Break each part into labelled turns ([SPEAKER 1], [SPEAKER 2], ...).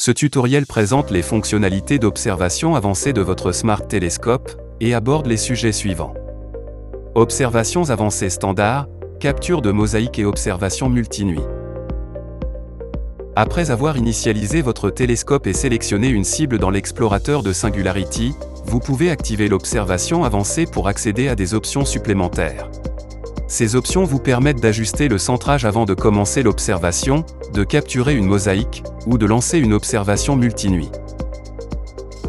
[SPEAKER 1] Ce tutoriel présente les fonctionnalités d'observation avancée de votre Smart Télescope et aborde les sujets suivants. Observations avancées standard, capture de mosaïques et observation multinuit. Après avoir initialisé votre télescope et sélectionné une cible dans l'explorateur de Singularity, vous pouvez activer l'observation avancée pour accéder à des options supplémentaires. Ces options vous permettent d'ajuster le centrage avant de commencer l'observation, de capturer une mosaïque, ou de lancer une observation multinuit.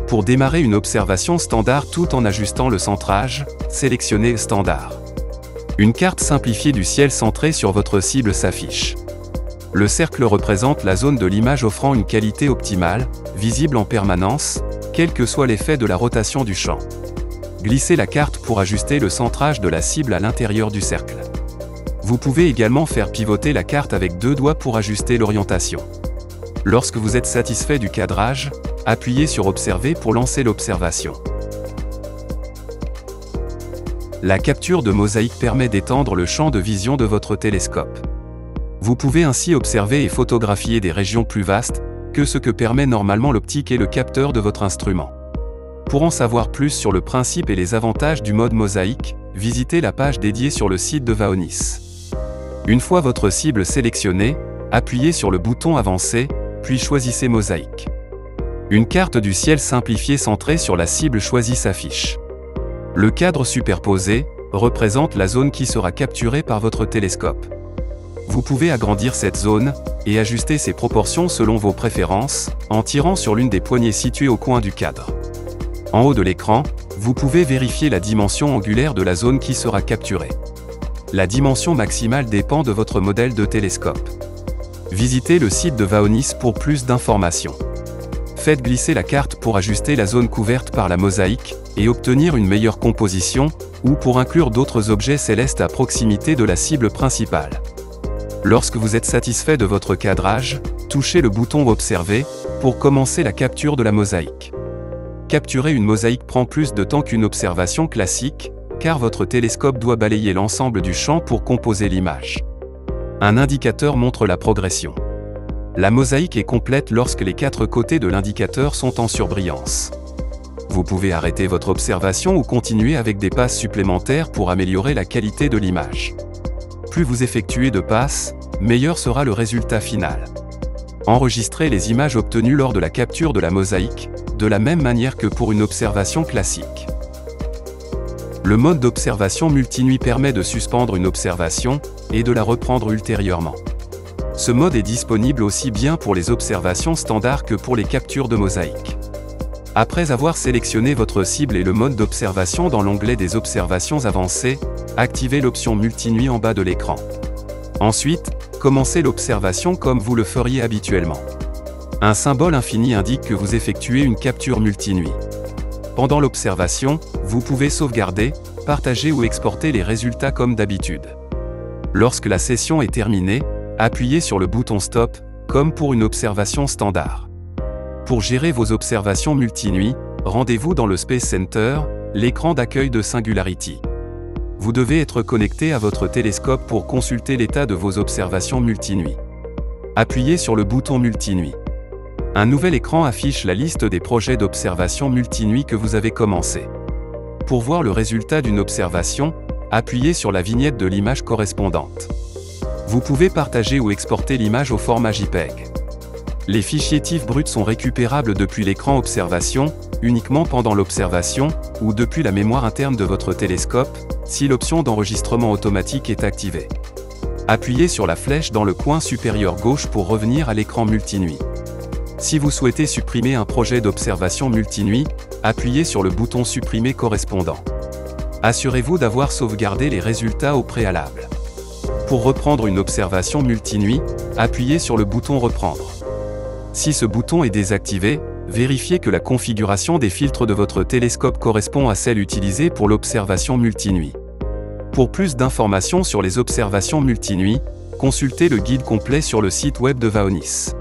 [SPEAKER 1] Pour démarrer une observation standard tout en ajustant le centrage, sélectionnez Standard. Une carte simplifiée du ciel centré sur votre cible s'affiche. Le cercle représente la zone de l'image offrant une qualité optimale, visible en permanence, quel que soit l'effet de la rotation du champ. Glissez la carte pour ajuster le centrage de la cible à l'intérieur du cercle. Vous pouvez également faire pivoter la carte avec 2 doigts pour ajuster l'orientation. Lorsque vous êtes satisfait du cadrage, appuyez sur Observer pour lancer l'observation. La capture de mosaïque permet d'étendre le champ de vision de votre télescope. Vous pouvez ainsi observer et photographier des régions plus vastes que ce que permet normalement l'optique et le capteur de votre instrument. Pour en savoir plus sur le principe et les avantages du mode mosaïque, visitez la page dédiée sur le site de Vaonis. Une fois votre cible sélectionnée, appuyez sur le bouton Avancer, puis choisissez Mosaïque. Une carte du ciel simplifiée centrée sur la cible choisie s'affiche. Le cadre superposé représente la zone qui sera capturée par votre télescope. Vous pouvez agrandir cette zone et ajuster ses proportions selon vos préférences, en tirant sur l'une des poignées situées au coin du cadre. En haut de l'écran, vous pouvez vérifier la dimension angulaire de la zone qui sera capturée. La dimension maximale dépend de votre modèle de télescope. Visitez le site de Vaonis pour plus d'informations. Faites glisser la carte pour ajuster la zone couverte par la mosaïque et obtenir une meilleure composition, ou pour inclure d'autres objets célestes à proximité de la cible principale. Lorsque vous êtes satisfait de votre cadrage, touchez le bouton Observer pour commencer la capture de la mosaïque. Capturer une mosaïque prend plus de temps qu'une observation classique, car votre télescope doit balayer l'ensemble du champ pour composer l'image. Un indicateur montre la progression. La mosaïque est complète lorsque les 4 côtés de l'indicateur sont en surbrillance. Vous pouvez arrêter votre observation ou continuer avec des passes supplémentaires pour améliorer la qualité de l'image. Plus vous effectuez de passes, meilleur sera le résultat final. Enregistrez les images obtenues lors de la capture de la mosaïque, de la même manière que pour une observation classique. Le mode d'observation multinuit permet de suspendre une observation et de la reprendre ultérieurement. Ce mode est disponible aussi bien pour les observations standards que pour les captures de mosaïque. Après avoir sélectionné votre cible et le mode d'observation dans l'onglet des observations avancées, activez l'option multinuit en bas de l'écran. Ensuite, commencez l'observation comme vous le feriez habituellement. Un symbole infini indique que vous effectuez une capture multinuit. Pendant l'observation, vous pouvez sauvegarder, partager ou exporter les résultats comme d'habitude. Lorsque la session est terminée, appuyez sur le bouton Stop, comme pour une observation standard. Pour gérer vos observations multinuit, rendez-vous dans le Space Center, l'écran d'accueil de Singularity. Vous devez être connecté à votre télescope pour consulter l'état de vos observations multinuit. Appuyez sur le bouton Multinuit. Un nouvel écran affiche la liste des projets d'observation multinuit que vous avez commencé. Pour voir le résultat d'une observation, appuyez sur la vignette de l'image correspondante. Vous pouvez partager ou exporter l'image au format JPEG. Les fichiers TIFF bruts sont récupérables depuis l'écran Observation, uniquement pendant l'observation, ou depuis la mémoire interne de votre télescope, si l'option d'enregistrement automatique est activée. Appuyez sur la flèche dans le coin supérieur gauche pour revenir à l'écran multinuit. Si vous souhaitez supprimer un projet d'observation multinuit, appuyez sur le bouton Supprimer correspondant. Assurez-vous d'avoir sauvegardé les résultats au préalable. Pour reprendre une observation multinuit, appuyez sur le bouton Reprendre. Si ce bouton est désactivé, vérifiez que la configuration des filtres de votre télescope correspond à celle utilisée pour l'observation multinuit. Pour plus d'informations sur les observations multinuit, consultez le guide complet sur le site web de Vaonis.